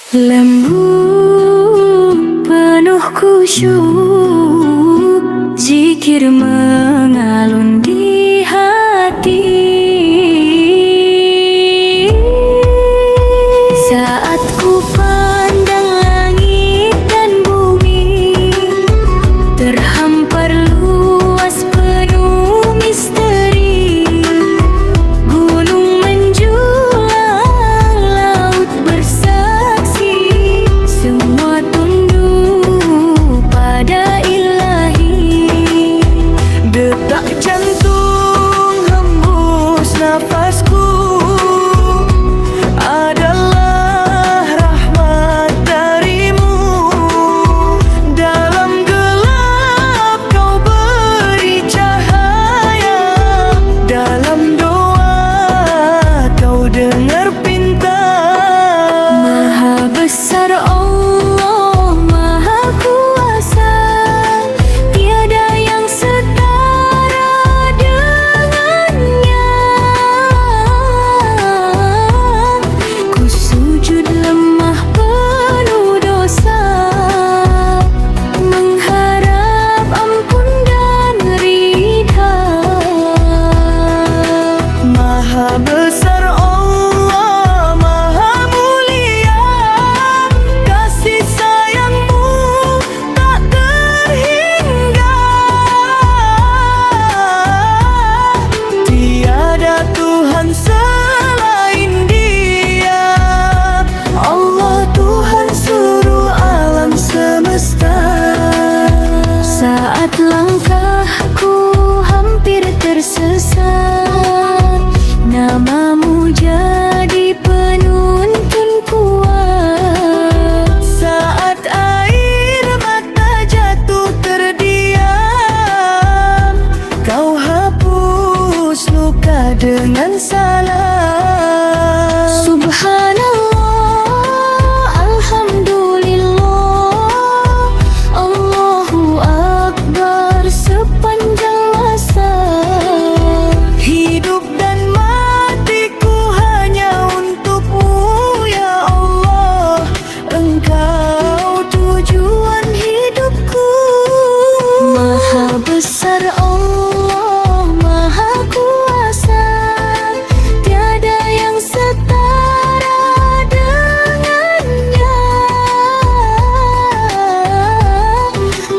Lembut penuh khusyuk, zikir mengalun di hati. Saat ku pandang langit dan bumi, terhampar luas penuh misteri. Gunung menjulang, laut bersaksi, semua tunduk pada Ilahi. Detak jantung hembus nafasku adalah rahmat darimu. Dalam gelap kau beri cahaya, dalam doa kau dengar pinta. Maha besar Allah, Maha kuasa, tiada yang setara dengannya. Ku sujud lemah penuh dosa, mengharap ampun dan ridha. Maha besar Allah, Maha mulia, kasih sayangmu tak terhingga. Tiada Tuhan selain Dia, Allah Tuhan seluruh alam semesta. Saat langkahku hampir tersesat, namamu jadi penuntun kuat. Saat air mata jatuh terdiam, kau hapus luka dengan salam. Subhanallah, Alhamdulillah, Allahu Akbar sepanjang masa. Hidup dan matiku hanya untukmu ya Allah, Engkau tujuan hidupku. Maha besar Allah, Maha kuasa, tiada yang setara dengannya.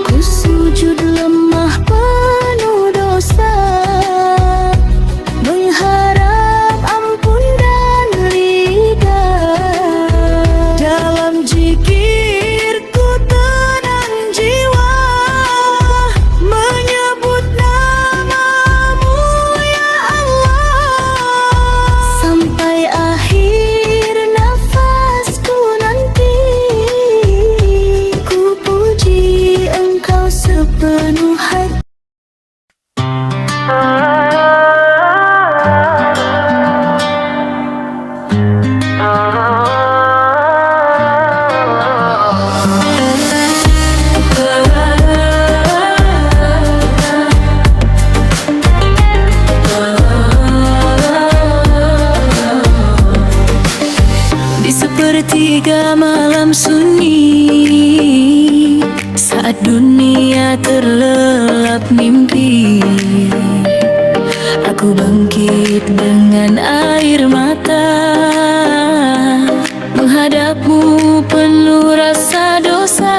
Ku sujud lemah penuh dosa, mengharap ampun dan ridha. Dalam zikirku tenang jiwa, menyebut namamu ya Allah. Sampai akhir nafasku nanti, ku puji Engkau sepenuh hati. Di sepertiga malam sunyi, saat dunia terlelap mimpi, aku bangkit dengan air mata, menghadapmu penuh rasa dosa.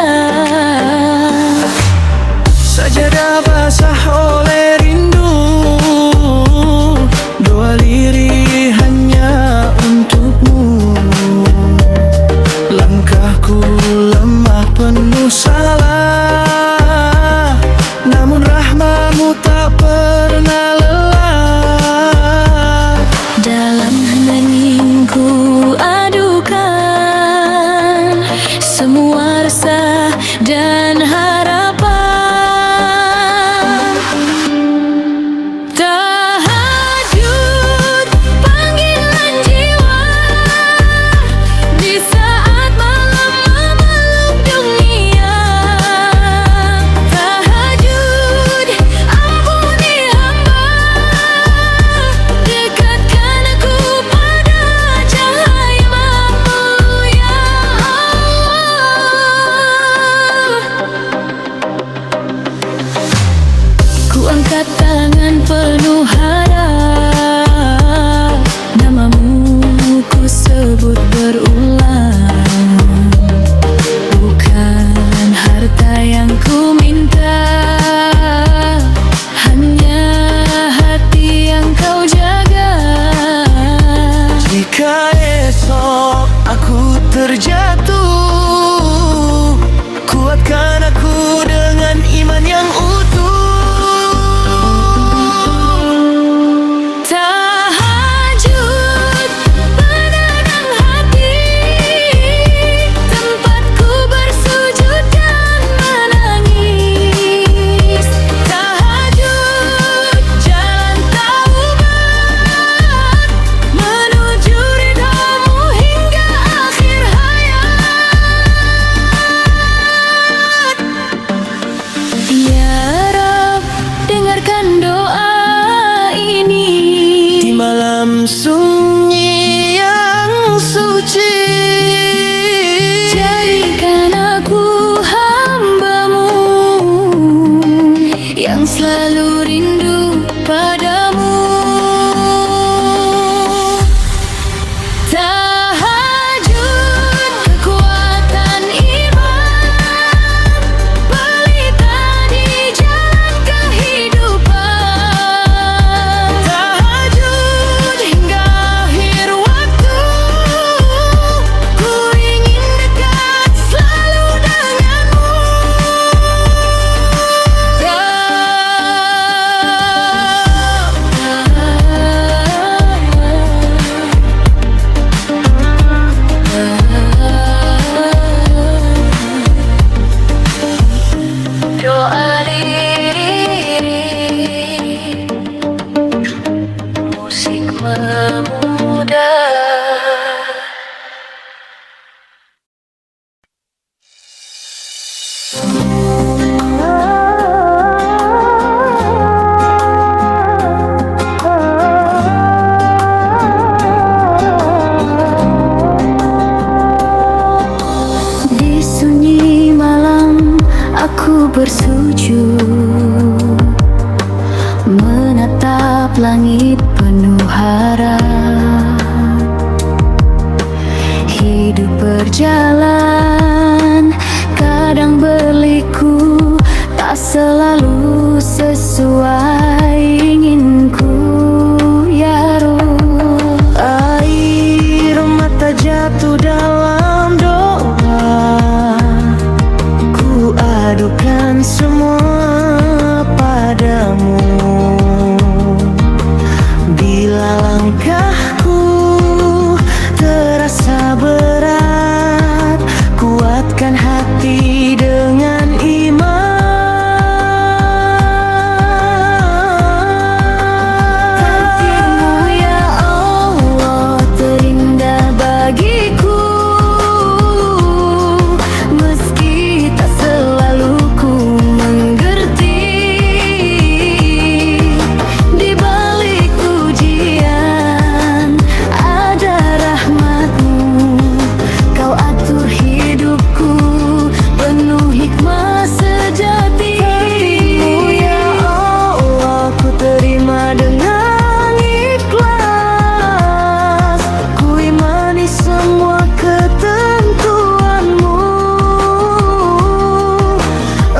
Sajadah basah oleh rindu, doa lirih hanya untukmu. Langkahku lemah penuh salah, namun rahmatmu tak pernah lelah. Dalam heningku adukan semua rasa dan harapan. terjatuh. Kuatkan aku dengan iman yang utuh. Tahajud penenang hati, tempatku bersujud dan menangis. Tahajud jalan taubat menuju ridhamu hingga akhir hayat. Ya Rab, dengarkan doa ini Di malam sunyi yang suci, jadikan aku hamba-Mu yang selalu rindu padamu. Tahajud kekuatan iman, pelita di jalan kehidupan. tahajud hingga akhir waktu. Ku ingin dekat selalu denganmu. Doa diri, musik memuda. Di sunyi malam aku bersujud, menatap langit penuh harap. Hidup berjalan, kadang berliku, tak selalu sesuai inginku. Ya Ruh, Air mata jatuh dalam doa. Ku adukan semua padamu. Bila langkahku terasa berat, kuatkan hati dengan iman. Kasih-Mu ya Allah terindah bagiku, meski tak selalu ku mengerti. Di balik ujian ada rahmat-Mu, Kau atur hidupku penuh hikmah sejati. Kasih-Mu ya Allah ku terima dengan ikhlas. Ku imani semua ketentuan-Mu.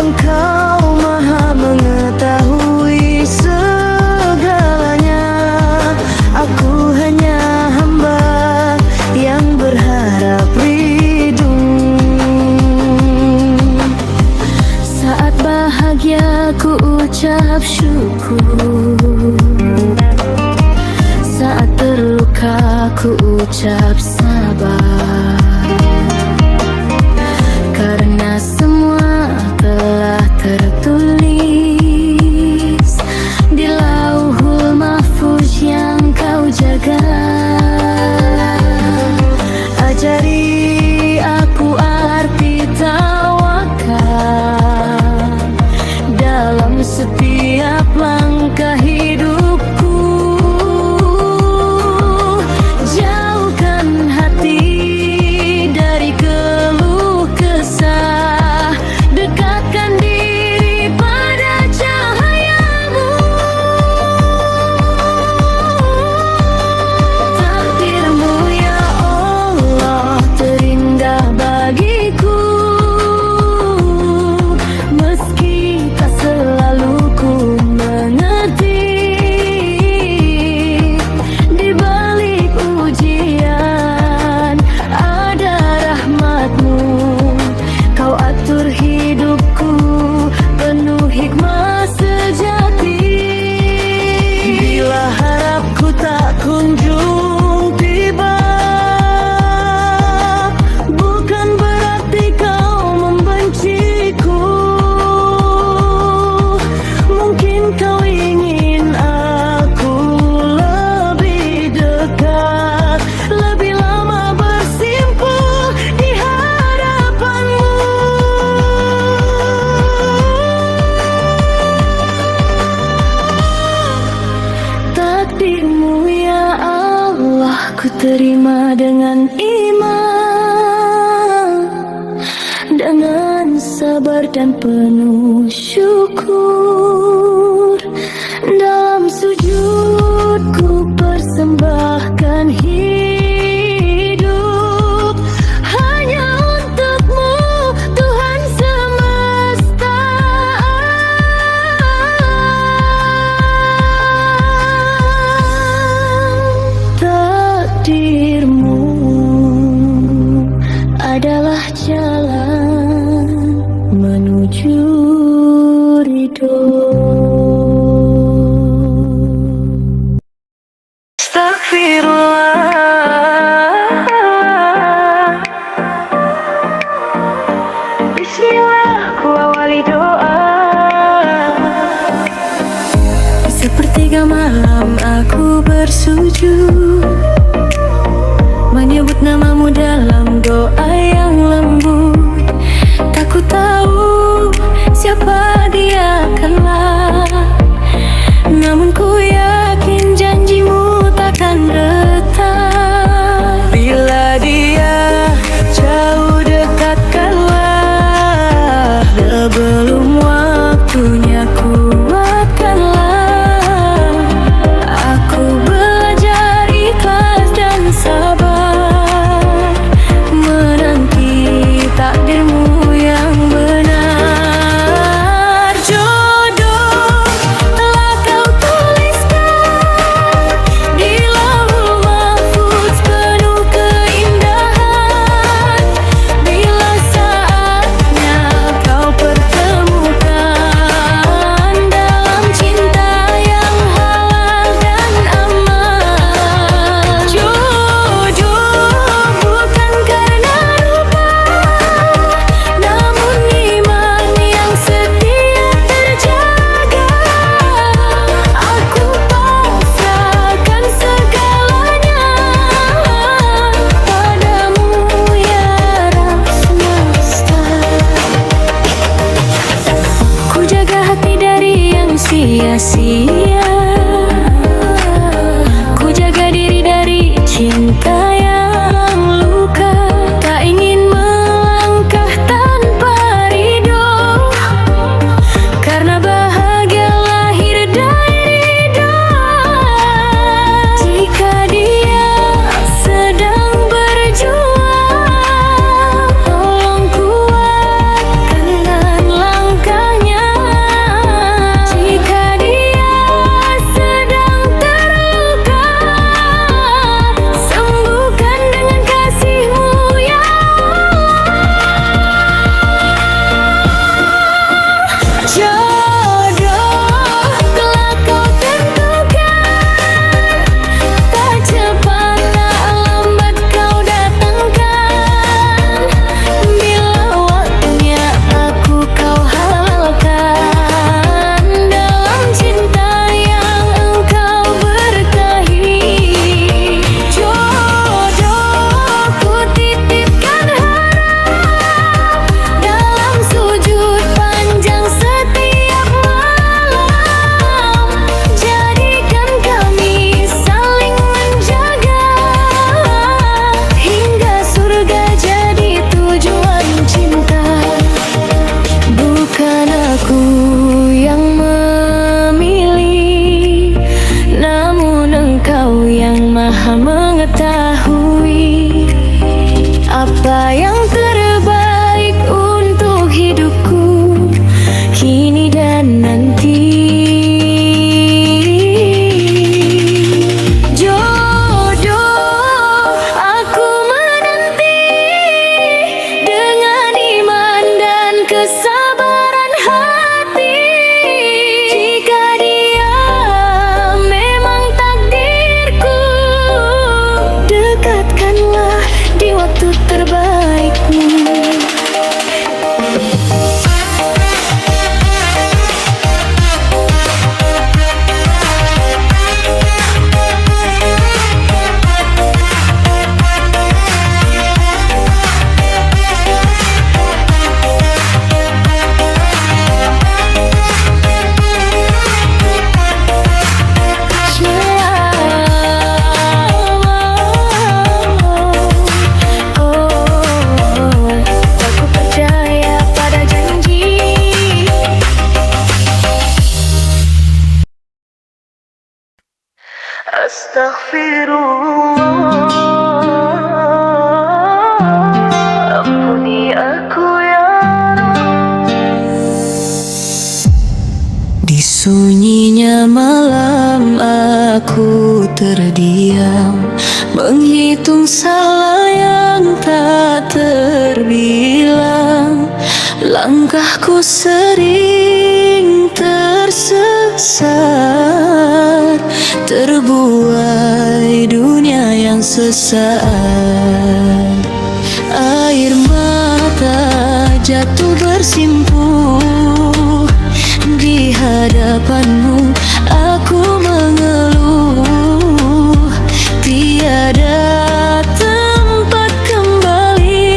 Engkau maha mengetahui segalanya. Aku hanya hamba yang berharap ridho. Saat bahagia ku ucap syukur, saat terluka ku ucap sabar. Karena semua telah tertulis di lauhul mahfuz yang Kau jaga. Ajari aku arti tawakal dalam setiap langkah hidupku. Jauhkan dan penuh syukur. Dalam sujudku persembahkan hidup hanya untukmu, Tuhan semesta. Takdirmu adalah jalan menuju ridho. Astagfirullah, bismillah, ku awali doa. Sepertiga malam aku bersujud, menyebut namamu dalam doa yang lembut. Tak ku tahu siapa dia kelak, namun ku yakin janjimu takkan retak. Bila dia jauh dekatkanlah, sebelum waktunya kuatkanlah. Aku belajar ikhlas dan sabar, menanti takdirmu yang benar. Jodoh telah kau tuliskan di lauhul mahfuz penuh keindahan. Bila saatnya kau pertemukan dalam cinta yang halal dan aman. Jodoh bukan karena rupa, namun iman yang setia terjaga. Aku pasrahkan segalanya padamu ya Rabb semesta. Ku jaga hati dari yang sia-sia, ku jaga diri dari cinta yang luka. Tak ingin melangkah tanpa ridho, karena bahagia lahir dari doa. Jika dia sedang berjuang, tolong kuatkan langkahnya. Jika dia sedang terluka, sembuhkan dengan kasih-Mu ya Allah. Jodoh telah kau tentukan, tak cepat tak lambat kau datangkan. Bila waktunya aku kau halalkan dalam cinta yang engkau berkahi. Jodoh ku titipkan harap dalam sujud panjang setiap malam. Jadikan kami saling menjaga hingga surga jadi tujuan cinta. Bukan aku yang memilih, namun Engkau yang Maha mengetahui apa yang terbaik untuk hidupku kini dan nanti. Jodoh aku menanti dengan iman dan kesabaran hati. Jika dia memang takdirku, dekatkanlah di waktu terbaik terdiam, menghitung salah yang tak terbilang. Langkahku sering tersesat, terbuai dunia yang sesaat. Air mata jatuh bersimpuh di hadapanmu, aku mengeluh. Tiada tempat kembali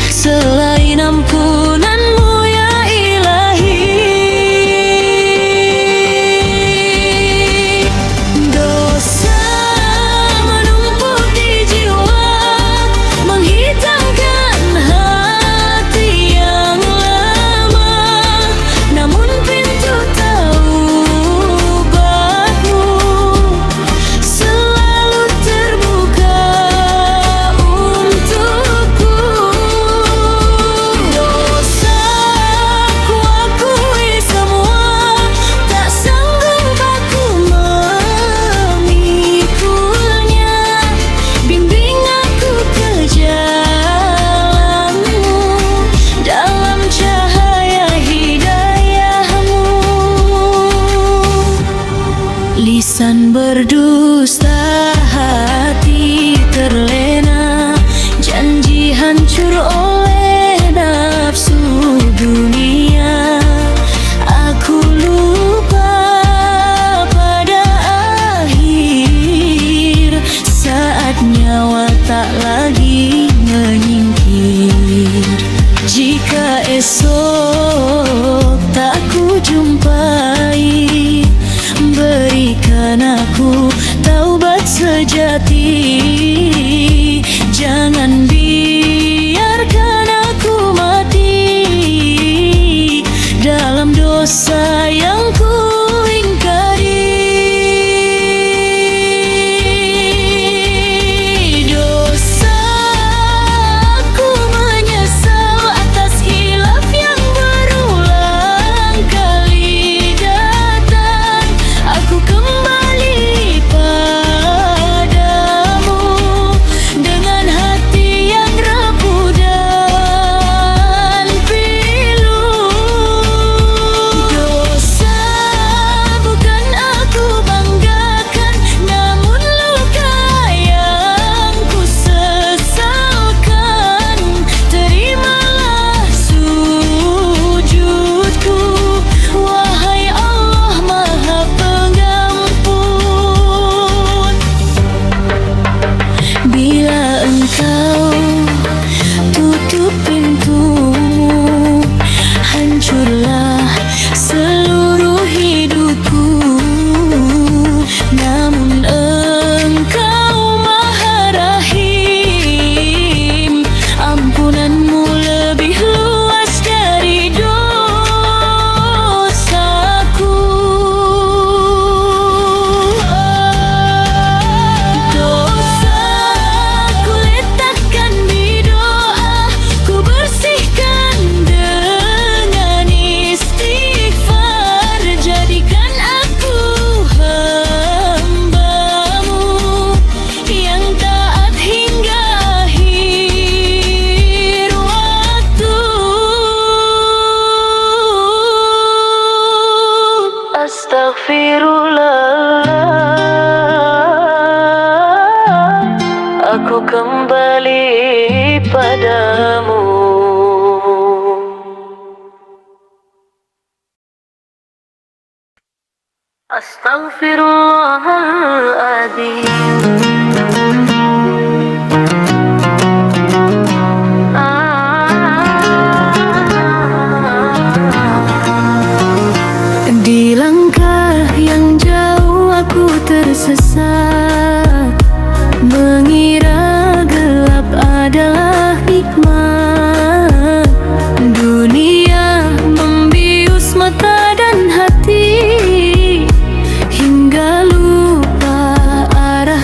selain ampunanmu ya Ilahi. Dosa menumpuk di jiwa, menghitamkan hati yang lama. Namun pintu taubatmu selalu terbuka untukku. Dosaku akui semua, tak sanggup aku memikulnya. Bimbing aku ke jalanmu dalam cahaya hidayahmu. Lisan berdusta, hati terlena, janji hancur oleh nafsu dunia. Aku lupa pada akhir, saat nyawa tak lagi menyingkir. Jika esok tak ku jumpai, berikan aku taubat sejati. Jangan biarkan aku mati dalam dosa yang ku ingkari. Dosa, aku menyesal atas hilaf yang berulang kali datang. Aku kembali padamu dengan hati yang rapuh dan pilu. Dosa bukan aku banggakan, namun luka yang ku sesalkan. Terimalah sujudku, wahai Allah Maha Pengampun. Bila engkau tutup pintumu, hancurlah seluruh hidupku. Namun engkau Maha Rahim, ampunanmu lebih luas dari dosaku. Dosaku letakkan di doa, ku bersihkan dengan istighfar. Jadikan aku hamba-Mu yang taat hingga akhir waktu. Astaghfirullah, aku kembali padamu. Astaghfirullahaladzim. Di langkah yang jauh aku tersesat, mengira gelap adalah hikmat. Dunia membius mata dan hati, hingga lupa arah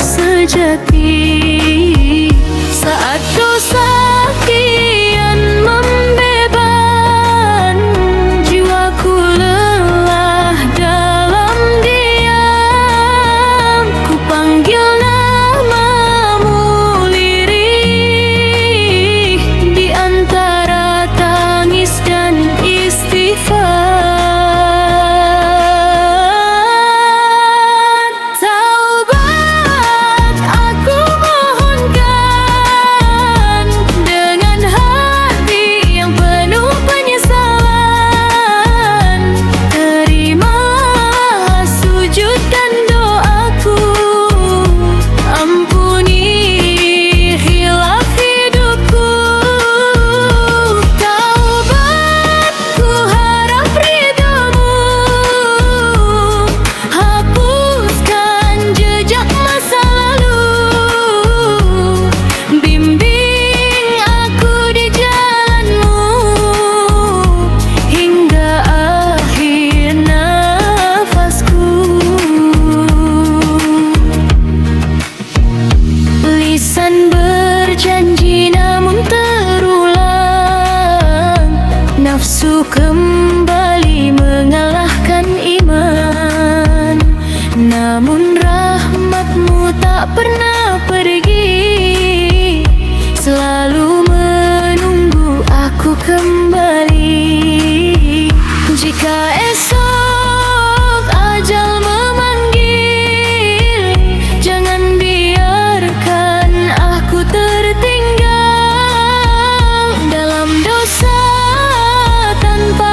kembali. Jika esok ajal memanggil, jangan biarkan aku tertinggal dalam dosa tanpa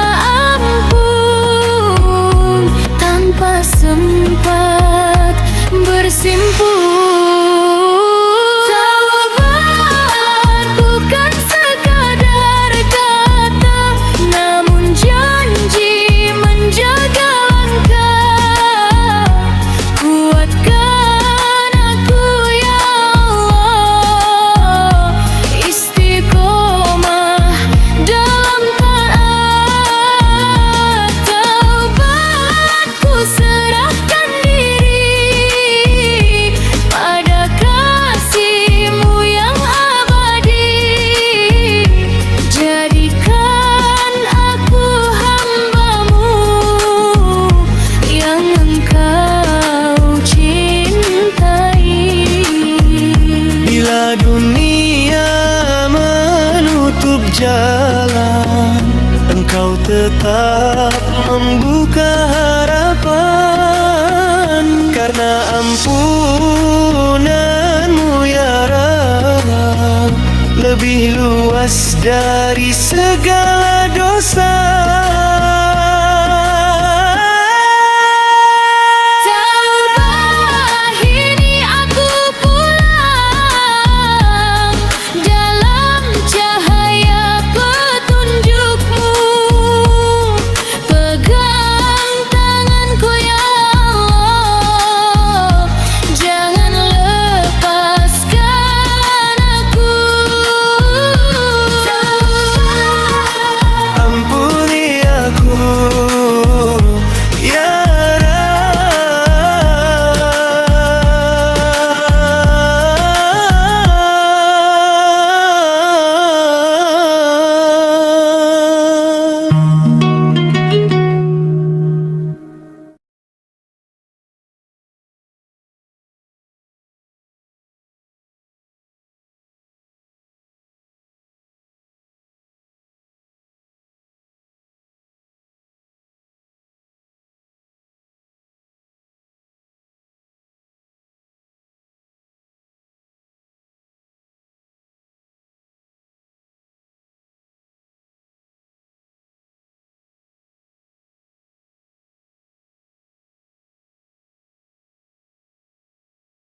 ampun, tanpa sempat bersimpuh. Taubat bukan sekadar kata, namun janji menjaga langkah. Kuatkan aku ya Allah, istiqomah dalam taat. Taubatku serahkan diri pada kasih-Mu yang abadi. Jadikan aku hamba-Mu yang Engkau cintai. Bila dunia menutup jalan, Engkau tetap membuka harapan. Karena ampunan-Mu ya Rabb lebih luas dari segala dosa.